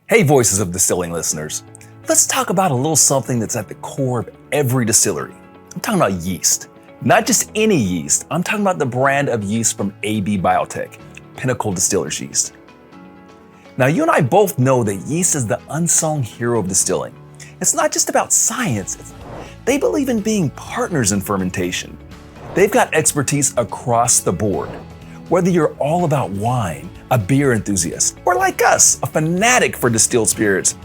Hey, Voices of Distilling listeners. Let's talk about a little something that's at the core of every distillery. I'm talking about yeast. Not just any yeast, I'm talking about the brand of yeast from AB Biotek, Pinnacle Distillers yeast. Now, you and I both know that yeast is the unsung hero of distilling. It's not just about science, they believe in being partners in fermentation. They've got expertise across the board. Whether you're all about wine, a beer enthusiast, or like us, a fanatic for distilled spirits,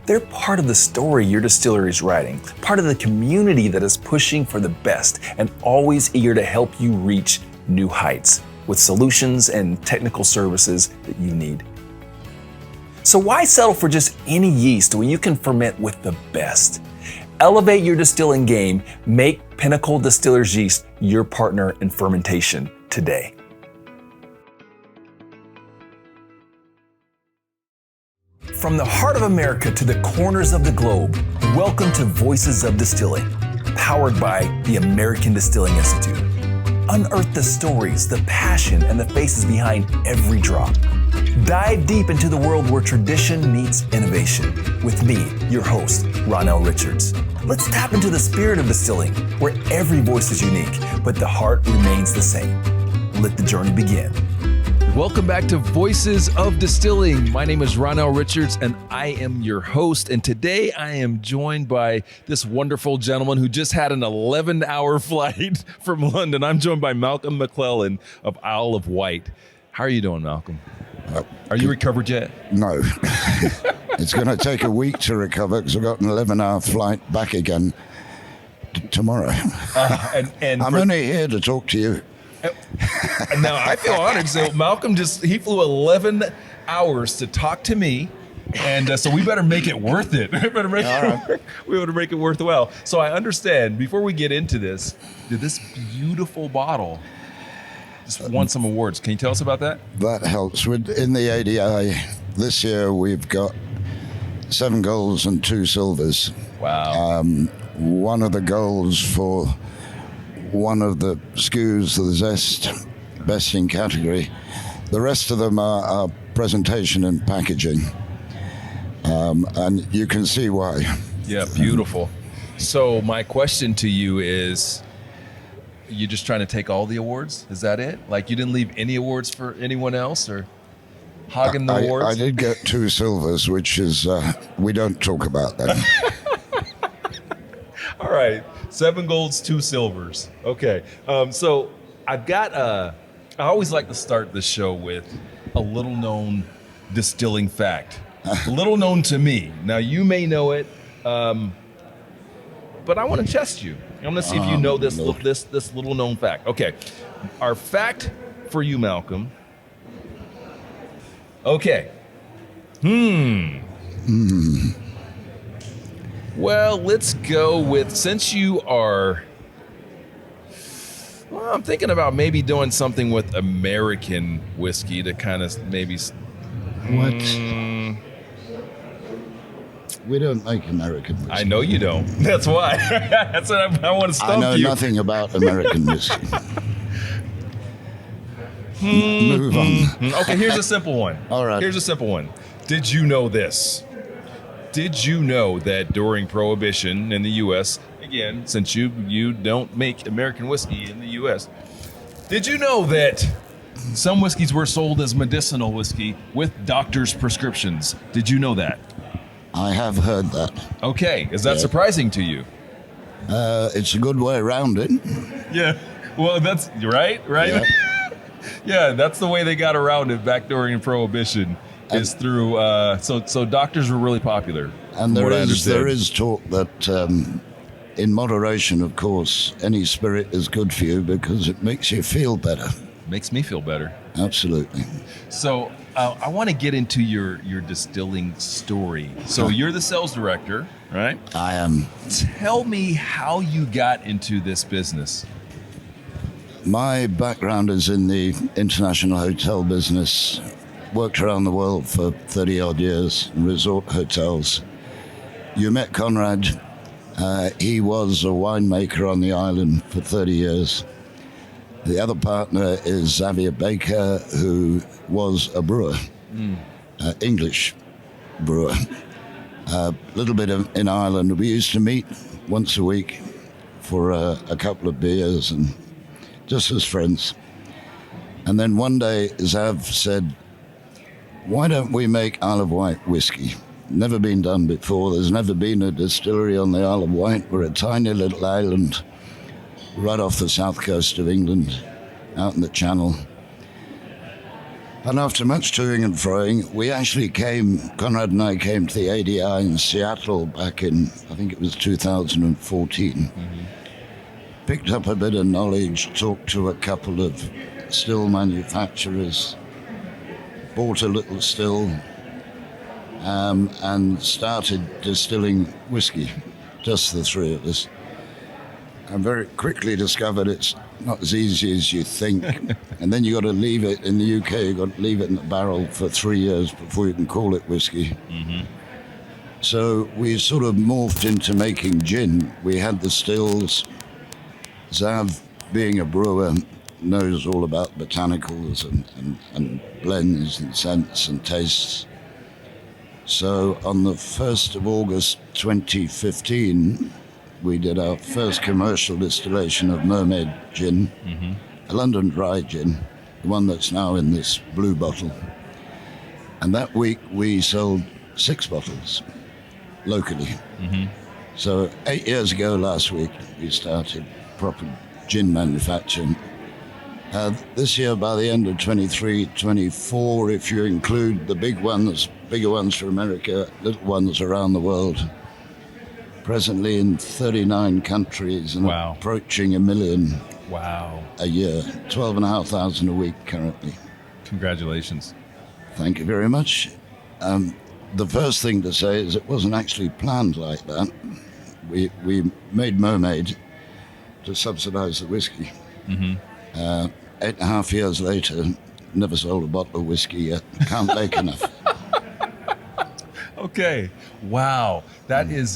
they're part of the story your distillery is writing, part of the community that is pushing for the best and always eager to help you reach new heights with solutions and technical services that you need. So why settle for just any yeast when you can ferment with the best? Elevate your distilling game, make Pinnacle Distillers yeast your partner in fermentation today. From the heart of America to the corners of the globe, welcome to Voices of Distilling, powered by the American Distilling Institute. Unearth the stories, the passion, and the faces behind every drop. Dive deep into the world where tradition meets innovation. With me, your host, Ronell Richards. Let's tap into the spirit of distilling, where every voice is unique, but the heart remains the same. Let the journey begin. Welcome back to Voices of Distilling. My name is Ronell Richards, and I am your host. And today I am joined by this wonderful gentleman who just had an 11-hour flight from London. I'm joined by Malcolm McClellan of Isle of Wight. How are you doing, Malcolm? Are you recovered yet? No. It's going to take a week to recover because I've got an 11-hour flight back again tomorrow. I'm only here to talk to you. Now, I feel honored. So Malcolm he flew 11 hours to talk to me. And so we better make it worth it. We better make it worthwhile. So I understand, before we get into this, this beautiful bottle just won some awards. Can you tell us about that? That helps. In the ADI this year, we've got 7 golds and 2 silvers. Wow. One of the golds for one of the SKUs, the Zest, best in category. The rest of them are presentation and packaging. And you can see why. Yeah, beautiful. So my question to you is, you just trying to take all the awards? Is that it? Like you didn't leave any awards for anyone else or hogging the awards? I did get 2 silvers, which is, we don't talk about that. All right, 7 golds, 2 silvers. Okay, so I've got, I always like to start the show with a little known distilling fact. Little known to me. Now you may know it, but I want to test you. I'm going to see if you know this little known fact. Okay, our fact for you, Malcolm. Okay. Well, let's go with, since you are, I'm thinking about maybe doing something with American whiskey to kind of maybe. What? We don't make American whiskey. I know you don't. That's why. That's what I want to stump you. I know nothing about American whiskey. Move on. Okay, here's a simple one. All right. Here's a simple one. Did you know this? Did you know that during Prohibition in the U.S., again, since you don't make American whiskey in the U.S., did you know that some whiskeys were sold as medicinal whiskey with doctors' prescriptions? Did you know that? I have heard that. Okay, is that surprising to you? It's a good way around it. Yeah, well, that's right? Yeah. Yeah, that's the way they got around it back during Prohibition. Is through so doctors were really popular. And there is talk that in moderation, of course, any spirit is good for you because it makes you feel better. Makes me feel better. Absolutely. So I want to get into your distilling story. So you're the sales director, right? I am. Tell me how you got into this business. My background is in the international hotel business. Worked around the world for 30-odd years in resort hotels. You met Conrad. He was a winemaker on the island for 30 years. The other partner is Xavier Baker, who was a brewer, English brewer. A little bit in Ireland. We used to meet once a week for a couple of beers and just as friends. And then one day Zav said, why don't we make Isle of Wight whiskey? Never been done before. There's never been a distillery on the Isle of Wight. We're a tiny little island right off the south coast of England, out in the Channel. And after much toing and froing, we actually Conrad and I came to the ADI in Seattle back in, I think it was 2014. Mm-hmm. Picked up a bit of knowledge, talked to a couple of still manufacturers, bought a little still, and started distilling whiskey, just the three of us. I very quickly discovered it's not as easy as you think. And then you got to leave it in the UK, you got to leave it in the barrel for 3 years before you can call it whiskey. Mm-hmm. So we sort of morphed into making gin. We had the stills. Zav, being a brewer, knows all about botanicals and blends and scents and tastes. So on the 1st of August 2015, we did our first commercial distillation of Mermaid Gin, mm-hmm. a London dry gin, the one that's now in this blue bottle. And that week we sold 6 bottles locally. Mm-hmm. So 8 years ago last week, we started proper gin manufacturing. This year, by the end of 23, 24, if you include the bigger ones for America, little ones around the world, presently in 39 countries and wow. approaching 1 million wow. a year, 12,500 a week currently. Congratulations. Thank you very much. The first thing to say is it wasn't actually planned like that. We made Mermaid to subsidize the whiskey. Mm-hmm. 8.5 years later, never sold a bottle of whiskey yet. Can't make enough. Okay. Wow. That is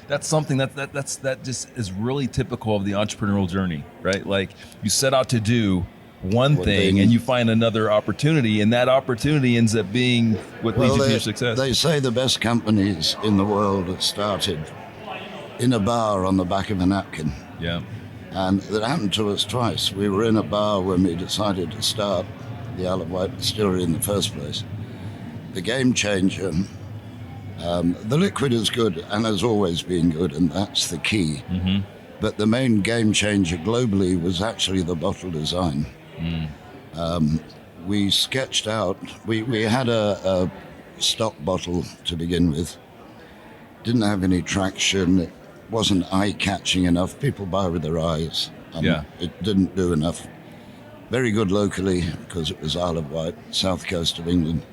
that's something that just is really typical of the entrepreneurial journey, right? Like you set out to do one thing and you find another opportunity, and that opportunity ends up being what leads you to your success. They say the best companies in the world have started in a bar on the back of a napkin. Yeah. And that happened to us twice. We were in a bar when we decided to start the Isle of Wight Distillery in the first place. The game changer, the liquid is good and has always been good, and that's the key. Mm-hmm. But the main game changer globally was actually the bottle design. Mm. We sketched out, we had a stock bottle to begin with. Didn't have any traction. It wasn't eye-catching enough. People buy with their eyes. It didn't do enough. Very good locally because it was Isle of Wight, south coast of England,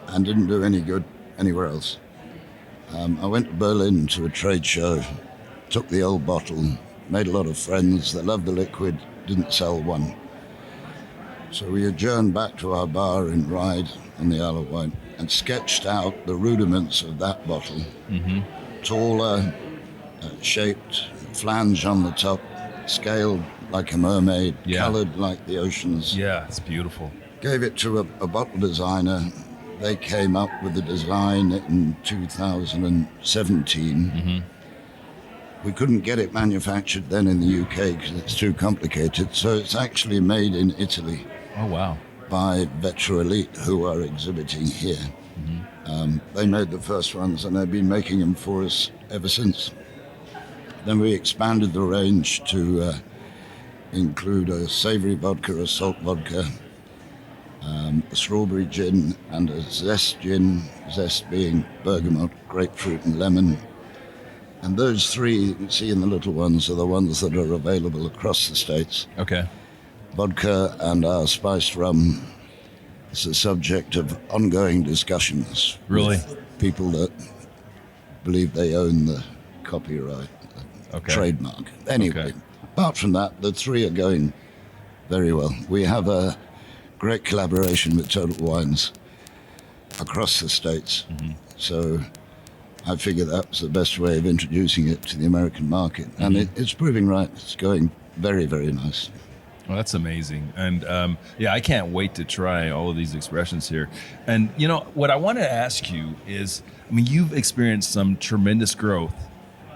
and didn't do any good anywhere else. I went to Berlin to a trade show, took the old bottle, made a lot of friends. They loved the liquid, didn't sell one. So we adjourned back to our bar in Ryde on the Isle of Wight and sketched out the rudiments of that bottle. Mm-hmm. Taller, shaped, flange on the top, scaled like a mermaid, colored like the oceans. Yeah, it's beautiful. Gave it to a bottle designer. They came up with the design in 2017. Mm-hmm. We couldn't get it manufactured then in the UK because it's too complicated. So it's actually made in Italy. Oh, wow. By Vetro Elite, who are exhibiting here. Mm-hmm. They made the first ones and they've been making them for us ever since. Then we expanded the range to include a savory vodka, a salt vodka, a strawberry gin, and a zest gin, zest being bergamot, grapefruit, and lemon. And those three you can see in the little ones are the ones that are available across the States. Okay. Vodka and our spiced rum is the subject of ongoing discussions. Really? With people that believe they own the copyright, trademark. Anyway, apart from that, the three are going very well. We have a great collaboration with Total Wines across the States. Mm-hmm. So I figure that was the best way of introducing it to the American market. Mm-hmm. And it's proving right. It's going very, very nice. Well, that's amazing. And yeah, I can't wait to try all of these expressions here. And, what I want to ask you is, you've experienced some tremendous growth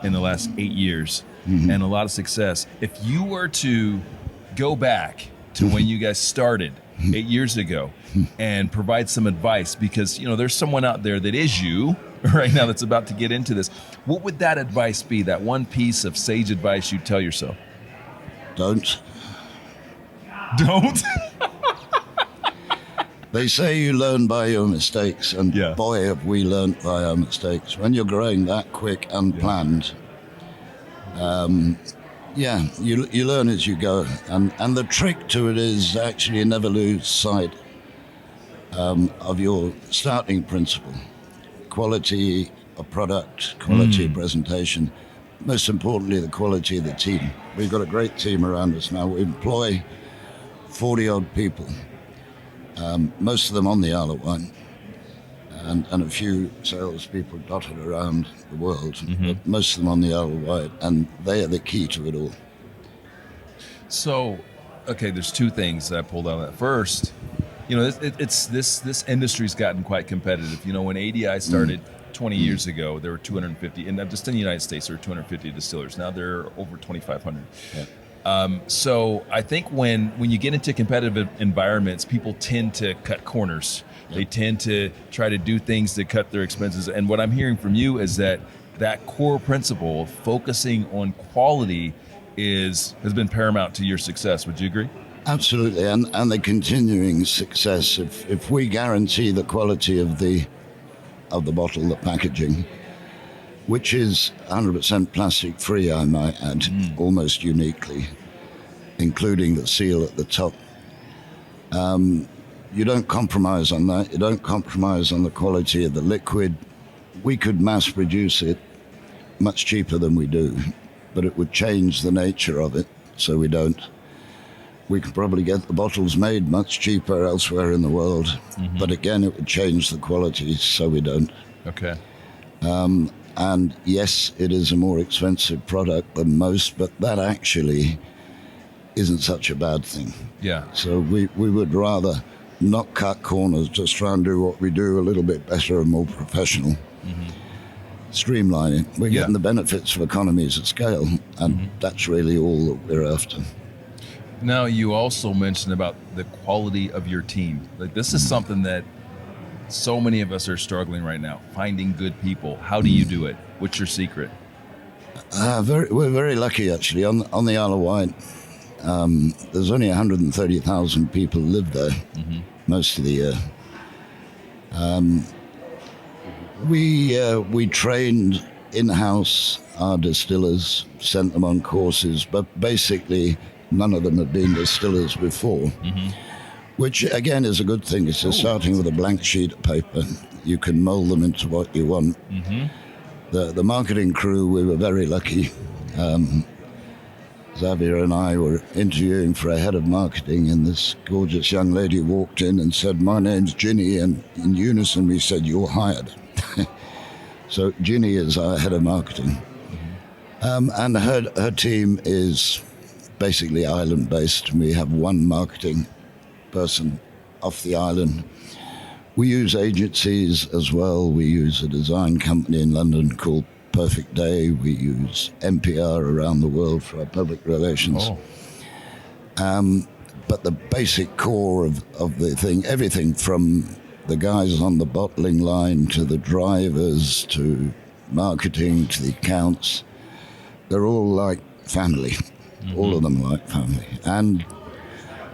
in the last 8 years and a lot of success. If you were to go back to when you guys started 8 years ago and provide some advice, because, there's someone out there that is you right now that's about to get into this, what would that advice be? That one piece of sage advice you'd tell yourself? Don't. They say you learn by your mistakes, and boy, have we learned by our mistakes. When you're growing that quick, unplanned, you learn as you go. And the trick to it is actually never lose sight of your starting principle. Quality of product, quality of presentation, most importantly, the quality of the team. We've got a great team around us now. We employ 40-odd people, most of them on the Isle of Wight, and a few salespeople dotted around the world, but most of them on the Isle of Wight, and they are the key to it all. So, okay, there's two things that I pulled out of that. First, this industry's gotten quite competitive. When ADI started 20 years ago, there were 250, and just in the United States, there were 250 distillers. Now there are over 2,500. Yeah. So I think when you get into competitive environments, people tend to cut corners. Yep. They tend to try to do things to cut their expenses. And what I'm hearing from you is that core principle of focusing on quality has been paramount to your success. Would you agree? Absolutely, and the continuing success. If we guarantee the quality of the bottle, the packaging, which is 100% plastic free, I might add, almost uniquely, including the seal at the top. You don't compromise on that. You don't compromise on the quality of the liquid. We could mass produce it much cheaper than we do, but it would change the nature of it, so we don't. We could probably get the bottles made much cheaper elsewhere in the world, but again, it would change the quality, so we don't. Okay. And yes, it is a more expensive product than most, but that actually isn't such a bad thing. Yeah. So we would rather not cut corners, just try and do what we do a little bit better and more professional. Streamline it. We're getting the benefits of economies of scale, and that's really all that we're after. Now, you also mentioned about the quality of your team. Like, this is something that so many of us are struggling right now, finding good people. How do you do it? What's your secret? We're very lucky, actually. On the Isle of Wight, there's only 130,000 people live there most of the year. We trained in-house our distillers, sent them on courses, but basically none of them had been distillers before. Which, again, is a good thing. It's just starting with a blank sheet of paper. You can mold them into what you want. The marketing crew, we were very lucky. Xavier and I were interviewing for a head of marketing, and this gorgeous young lady walked in and said, "My name's Ginny," and in unison we said, "You're hired." So Ginny is our head of marketing. And her team is basically island-based. We have one marketing person off the island. We use agencies as well. We use a design company in London called Perfect Day. We use NPR around the world for our public relations. But the basic core of the thing, everything from the guys on the bottling line to the drivers to marketing to the accounts, they're all like family. All of them like family. And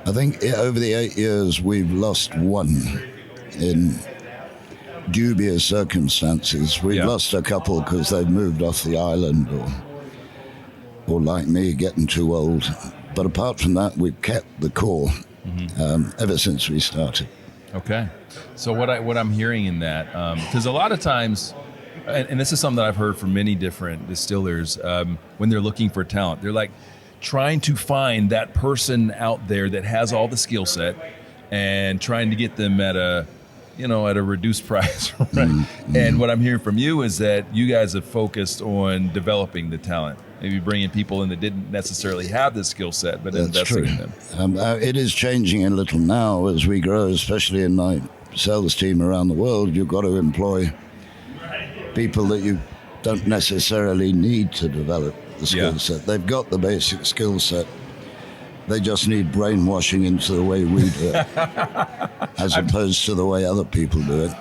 I think over the 8 years, we've lost one in dubious circumstances. We've lost a couple because they've moved off the island or like me, getting too old. But apart from that, we've kept the core ever since we started. Okay. So what I'm hearing in that, because a lot of times, and this is something that I've heard from many different distillers, when they're looking for talent, they're like, trying to find that person out there that has all the skill set and trying to get them at a at a reduced price, right? And what I'm hearing from you is that you guys have focused on developing the talent, maybe bringing people in that didn't necessarily have the skill set, but investing in them. It is changing a little now as we grow, especially in my sales team around the world. You've got to employ people that you don't necessarily need to develop the skill set. They've got the basic skill set. They just need brainwashing into the way we do it, as opposed to the way other people do it.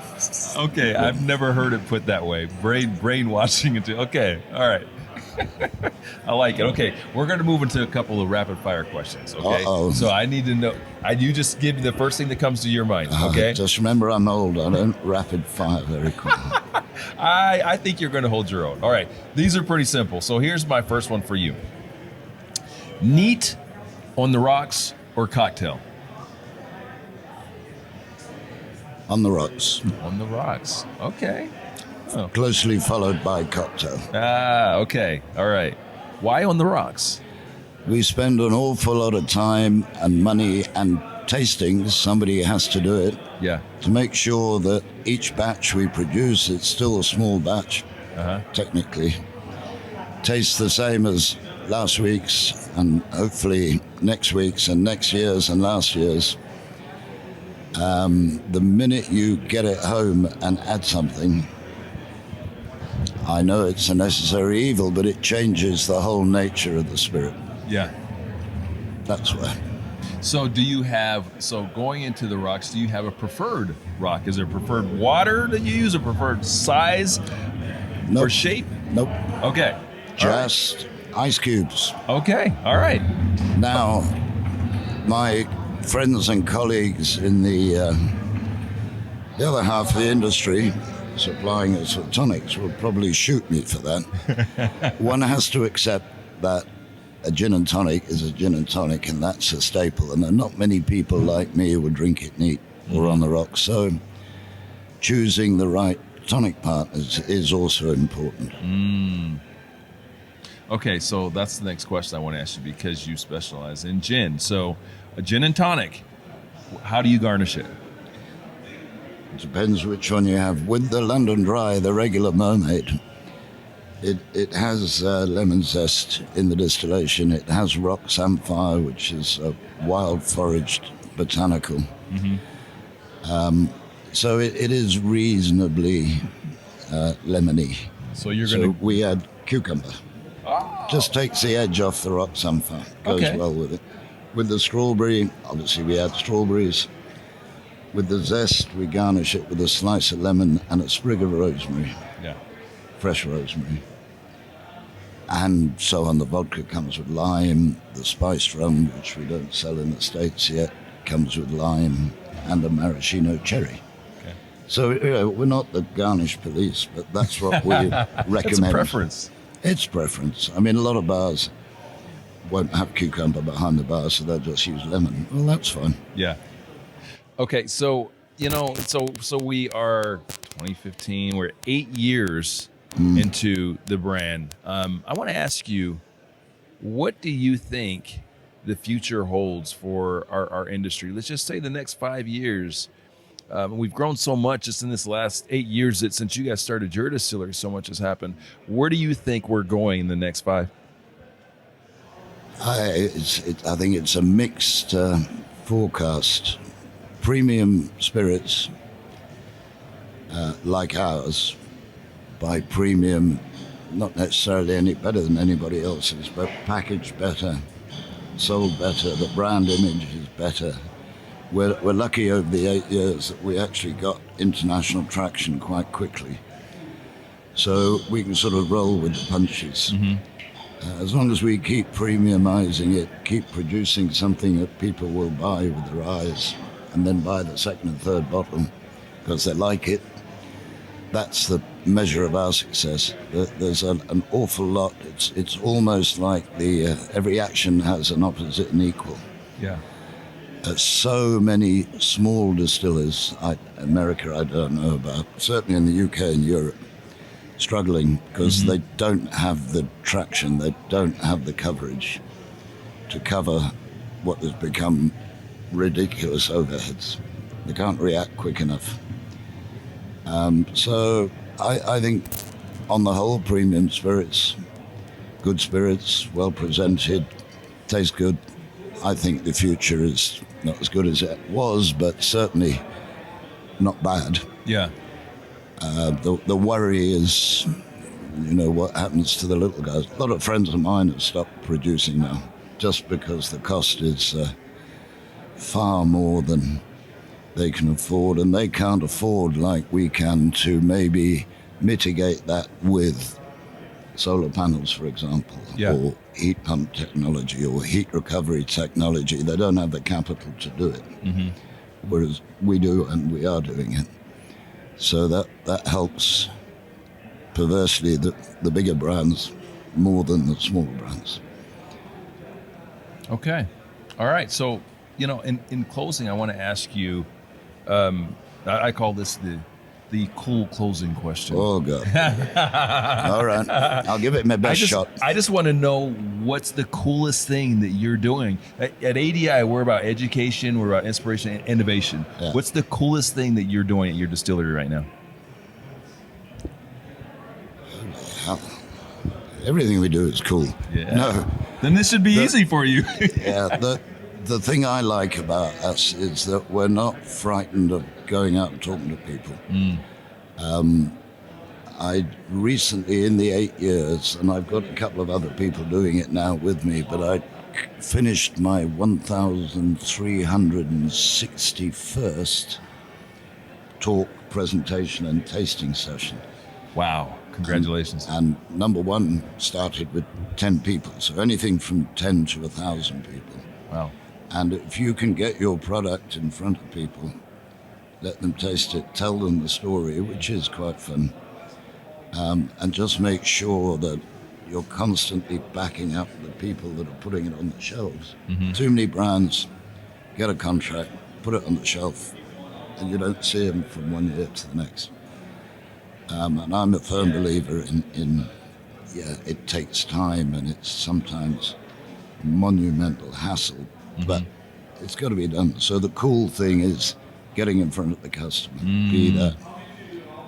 Okay, I've never heard it put that way. Brainwashing into. Okay, all right. I like it. Okay, we're going to move into a couple of rapid fire questions. Okay, so I need to know. You just give me the first thing that comes to your mind. Okay. Just remember, I'm old. I don't rapid fire very quickly. I think you're going to hold your own. All right, these are pretty simple. So here's my first one for you. Neat on the rocks or cocktail? On the rocks. On the rocks. Okay. Oh. Closely followed by cocktail. Okay. All right. Why on the rocks? We spend an awful lot of time and money and tastings. Somebody has to do it. Yeah. To make sure that each batch we produce, it's still a small batch, technically, tastes the same as last week's and hopefully next week's and next year's and last year's. The minute you get it home and add something, I know it's a necessary evil, but it changes the whole nature of the spirit. Yeah. That's why. So going into the rocks, do you have a preferred rock? Is there preferred water that you use, a preferred size or shape? Nope. Okay. Just ice cubes. Okay. All right. Now, my friends and colleagues in the other half of the industry supplying us with tonics will probably shoot me for that. One has to accept that a gin and tonic is a gin and tonic, and that's a staple. And there are not many people like me who would drink it neat or on the rocks. So choosing the right tonic partners is also important. Okay, so that's the next question I want to ask you, because you specialize in gin. So a gin and tonic, how do you garnish it? It depends which one you have. With the London Dry, the regular Mermaid, it has lemon zest in the distillation. It has rock samphire, which is a wild foraged botanical. So it is reasonably lemony. So we add cucumber. Just takes the edge off the rock samphire. Goes well with it. With the strawberry, obviously we add strawberries. With the zest, we garnish it with a slice of lemon and a sprig of rosemary. Yeah. Fresh rosemary. And so on. The vodka comes with lime. The spiced rum, which we don't sell in the States yet, comes with lime and a maraschino cherry. Okay. So we're not the garnish police, but that's what we recommend. It's a preference. It's preference. I mean, a lot of bars won't have cucumber behind the bar, so they'll just use lemon. Well, that's fine. Yeah. Okay, so so we are 2015. We're 8 years into the brand. I want to ask you, what do you think the future holds for our industry? Let's just say the next 5 years. We've grown so much just in this last 8 years that since you guys started your distillery, so much has happened. Where do you think we're going in the next 5? I think it's a mixed forecast. Premium spirits like ours, by premium, not necessarily any better than anybody else's, but packaged better, sold better, the brand image is better. We're lucky over the 8 years that we actually got international traction quite quickly. So we can sort of roll with the punches. As long as we keep premiumizing it, keep producing something that people will buy with their eyes, and then buy the second and third bottle because they like it, that's the measure of our success. There's an awful lot. It's almost like every action has an opposite and equal. Yeah. So many small distillers, America I don't know about, certainly in the UK and Europe, struggling because they don't have the traction, they don't have the coverage to cover what has become ridiculous overheads. They can't react quick enough. So I think on the whole, premium spirits, good spirits, well presented, taste good. I think the future is not as good as it was, but certainly not bad. Yeah. The worry is, what happens to the little guys. A lot of friends of mine have stopped producing now, just because the cost is far more than they can afford, and they can't afford like we can to maybe mitigate that with solar panels, for example, or heat pump technology or heat recovery technology. They don't have the capital to do it, whereas we do, and we are doing it. So that helps, perversely, the bigger brands more than the smaller brands. Okay. All right. So, in closing, I want to ask you, I call this the cool closing question. Oh, God. All right. I'll give it my best shot. I just want to know, what's the coolest thing that you're doing? At ADI, we're about education, we're about inspiration and innovation. Yeah. What's the coolest thing that you're doing at your distillery right now? Everything we do is cool. Yeah. No. Then this should be easy for you. Yeah. The thing I like about us is that we're not frightened of going out and talking to people. I recently, in the 8 years, and I've got a couple of other people doing it now with me, but I finished my 1,361st talk, presentation, and tasting session. Wow. Congratulations. And number one started with 10 people, so anything from 10 to 1,000 people. Wow. And if you can get your product in front of people, let them taste it, tell them the story, which is quite fun, and just make sure that you're constantly backing up the people that are putting it on the shelves. Too many brands get a contract, put it on the shelf, and you don't see them from 1 year to the next. And I'm a firm believer in it takes time, and it's sometimes monumental hassle, but it's got to be done. So the cool thing is getting in front of the customer, be that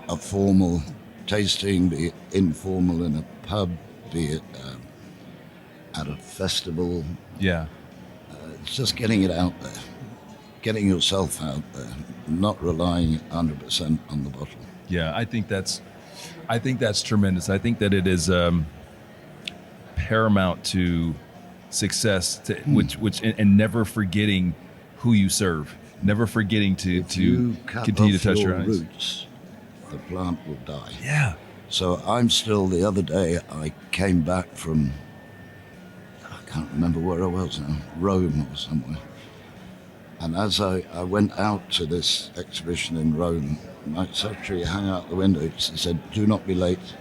a formal tasting, be it informal in a pub, be it at a festival. Yeah. It's just getting it out there, getting yourself out there, not relying 100% on the bottle. Yeah, I think that's tremendous. I think that it is paramount to success, which and never forgetting who you serve, never forgetting to continue to touch your eyes. Roots, the plant will die. Yeah. So I'm still, the other day, I came back from, I can't remember where I was now, Rome or somewhere. And as I went out to this exhibition in Rome, my secretary hung out the window. She said, "Do not be late.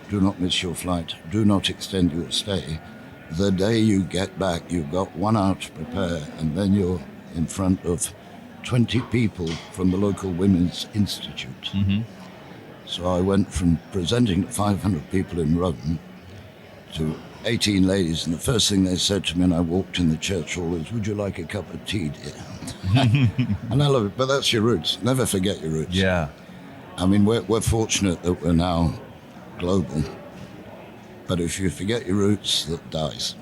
Do not miss your flight. Do not extend your stay. The day you get back, you've got 1 hour to prepare, and then you're in front of 20 people from the local Women's Institute." So I went from presenting to 500 people in Rome to 18 ladies, and the first thing they said to me when I walked in the church hall is, "Would you like a cup of tea, dear?" And I love it, but that's your roots. Never forget your roots. Yeah. I mean, we're fortunate that we're now global, but if you forget your roots, that dies.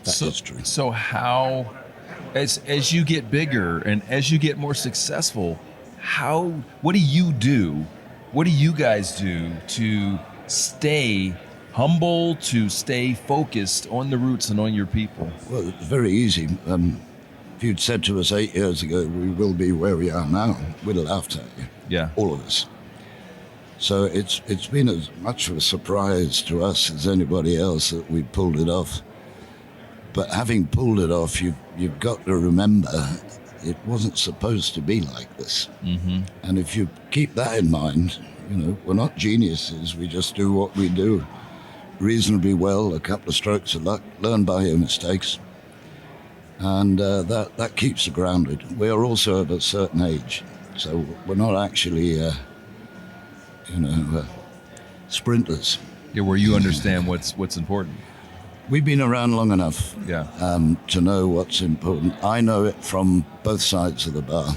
That is true. So how, as you get bigger and as you get more successful, what do you do? What do you guys do to stay humble, to stay focused on the roots and on your people? Well, it's very easy. If you'd said to us 8 years ago, we will be where we are now, we'd have laughed at you. Yeah. All of us. So it's been as much of a surprise to us as anybody else that we pulled it off. But having pulled it off, you've got to remember it wasn't supposed to be like this. And if you keep that in mind, we're not geniuses. We just do what we do reasonably well, a couple of strokes of luck, learn by your mistakes. And that keeps you grounded. We are also of a certain age, so we're not actually, sprinters. Yeah, where you understand what's important. We've been around long enough Yeah. to know what's important. I know it from both sides of the bar.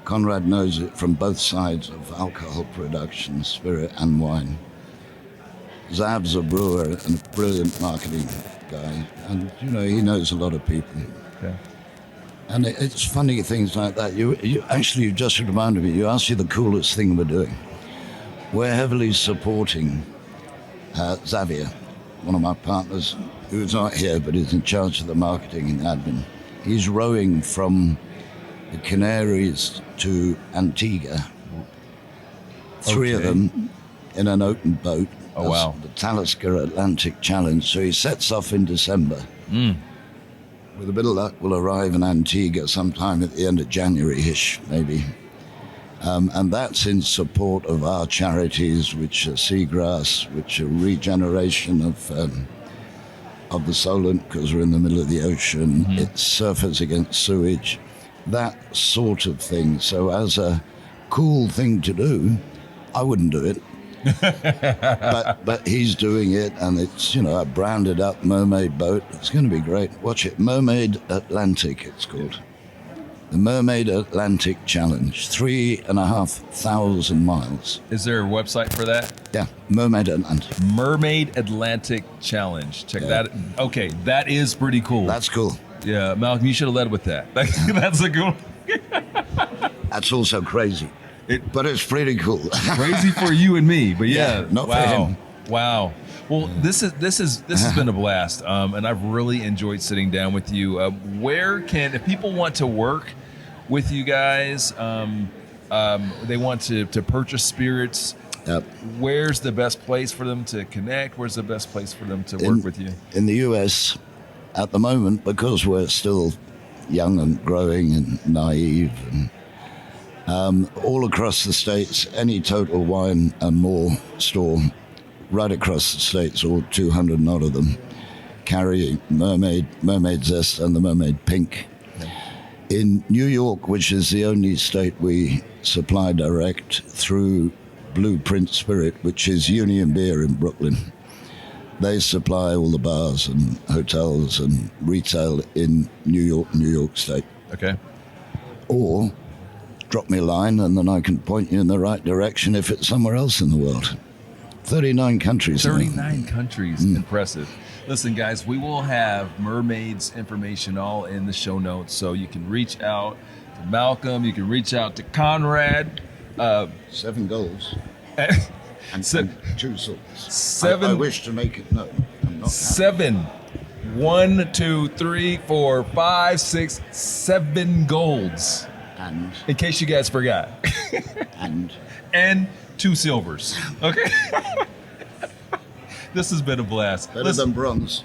Conrad knows it from both sides of alcohol production, spirit and wine. Zav's a brewer and a brilliant marketing guy, and he knows a lot of people. Okay. And it's funny things like that. You just reminded me. You asked you the coolest thing we're doing. We're heavily supporting Xavier, one of my partners, who's not here but is in charge of the marketing and admin. He's rowing from the Canaries to Antigua. Three of them in an open boat. Oh, wow. The Talisker Atlantic Challenge. So he sets off in December. With a bit of luck, we'll arrive in Antigua sometime at the end of January-ish, maybe. And that's in support of our charities, which are seagrass, which are regeneration of the Solent, because we're in the middle of the ocean. It's surfers against sewage, that sort of thing. So as a cool thing to do, I wouldn't do it. but he's doing it, and it's a branded up mermaid boat. It's going to be great. Watch it. Mermaid Atlantic, it's called. The Mermaid Atlantic Challenge, 3,500 miles. Is there a website for that? Yeah, Mermaid Atlantic. Mermaid Atlantic Challenge. Check that. Okay, that is pretty cool. That's cool. Yeah, Malcolm, you should have led with that. That's a cool. That's also crazy. But it's pretty cool. Crazy for you and me, but yeah, not for him. Wow. Well, this has been a blast, and I've really enjoyed sitting down with you. If people want to work with you guys, they want to purchase spirits. Yep. Where's the best place for them to connect? Where's the best place for them to work with you? In the US, at the moment, because we're still young and growing and naive, and all across the States, any Total Wine and More store right across the States, all 200 and odd of them, carry Mermaid Zest and the Mermaid Pink. In New York, which is the only state we supply direct, through Blueprint Spirit, which is Union Beer in Brooklyn. They supply all the bars and hotels and retail in New York State. Okay. Or drop me a line and then I can point you in the right direction if it's somewhere else in the world. 39 countries. 39 countries. Impressive. Listen, guys, we will have Mermaid's information all in the show notes, so you can reach out to Malcolm, you can reach out to Conrad. 7 goals. And 2 silvers. 7. I wish to make it known. I'm not 7. 1, 2, 3, 4, 5, 6, 7 golds. And in case you guys forgot. and 2 silvers. Okay. This has been a blast. Better than bronze.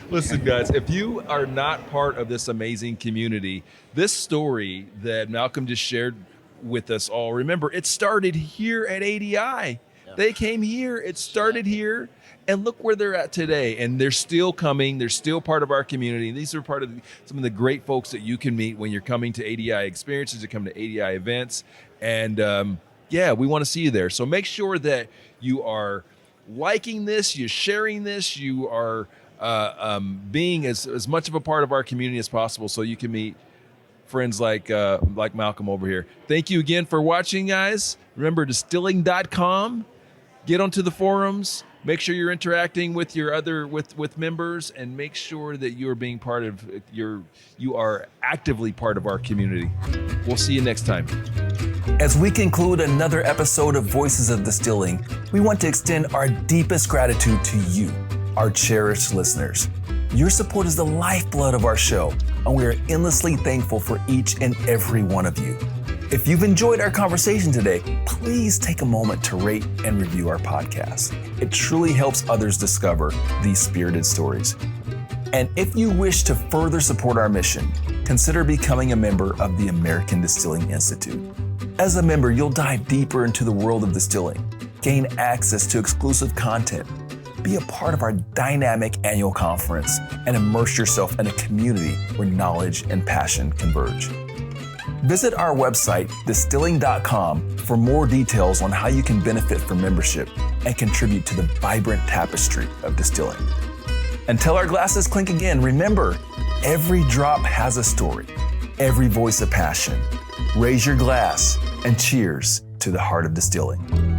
Listen, guys, if you are not part of this amazing community, this story that Malcolm just shared with us all, remember, it started here at ADI. Yeah. They came here, it started here, and look where they're at today. And they're still coming. They're still part of our community. These are part of some of the great folks that you can meet when you're coming to ADI experiences, you come to ADI events. And we want to see you there. So make sure that you are liking this, you're sharing this, you are being as much of a part of our community as possible so you can meet friends like Malcolm over here. Thank you again for watching, guys. Remember, distilling.com. Get onto the forums. Make sure you're interacting with your with members, and make sure that you are being part of you are actively part of our community. We'll see you next time. As we conclude another episode of Voices of Distilling, we want to extend our deepest gratitude to you, our cherished listeners. Your support is the lifeblood of our show, and we are endlessly thankful for each and every one of you. If you've enjoyed our conversation today, please take a moment to rate and review our podcast. It truly helps others discover these spirited stories. And if you wish to further support our mission, consider becoming a member of the American Distilling Institute. As a member, you'll dive deeper into the world of distilling, gain access to exclusive content, be a part of our dynamic annual conference, and immerse yourself in a community where knowledge and passion converge. Visit our website, distilling.com, for more details on how you can benefit from membership and contribute to the vibrant tapestry of distilling. Until our glasses clink again, remember, every drop has a story, every voice a passion. Raise your glass and cheers to the heart of distilling.